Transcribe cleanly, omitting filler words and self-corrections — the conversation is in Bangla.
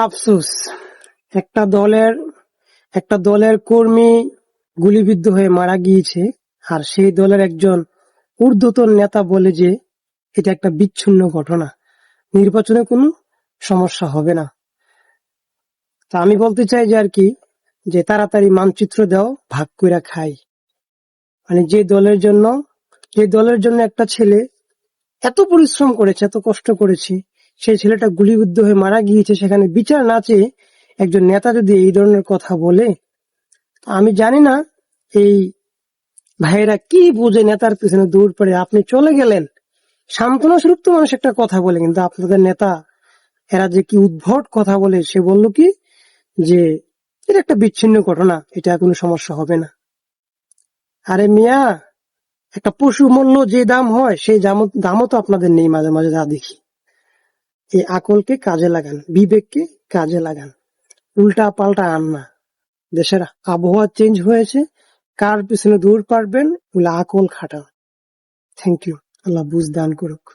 আফসোস, একটা দলের একটা দলের কর্মী গুলিবিদ্ধ হয়ে মারা গিয়েছে, আর সেই দলের একজন ঊর্ধ্বতন নেতা বলে যে এটা একটা বিচ্ছিন্ন ঘটনা, নির্বাচনে কোনো সমস্যা হবে না। তা আমি বলতে চাই যে আর কি, যে তাড়াতাড়ি মানচিত্র দাও, ভাগ কইরা খাই। মানে যে দলের জন্য একটা ছেলে এত পরিশ্রম করেছে, এত কষ্ট করেছে, সেই ছেলেটা গুলিবিদ্ধ হয়ে মারা গিয়েছে, সেখানে বিচার না চেয়ে একজন নেতা যদি এই ধরনের কথা বলে, আমি জানি না এই ভাইয়েরা কি বুঝে নেতার পিছনে দৌড় পড়ে। আপনি চলে গেলেন, সান্ত্বনা স্বরূপ তো মানুষ একটা কথা বলে, কিন্তু আপনাদের নেতা এরা যে কি উদ্ভট কথা বলে। সে বলল কি যে এটা একটা বিচ্ছিন্ন ঘটনা, এটা কোনো সমস্যা হবে না। আরে মিয়া, একটা পশু মূল্য যে দাম হয় সেই দামও তো আপনাদের নেই। মাঝে মাঝে যা দেখি, এই আকলকে কাজে লাগান, বিবেককে কাজে লাগান, উল্টা পাল্টা আন না। দেশের আবহাওয়া চেঞ্জ হয়েছে, কার পিছনে দৌড় পারবেন, ওগুলো আকল খাটান। Thank you. আল্লাহ বুঝ দান করুক।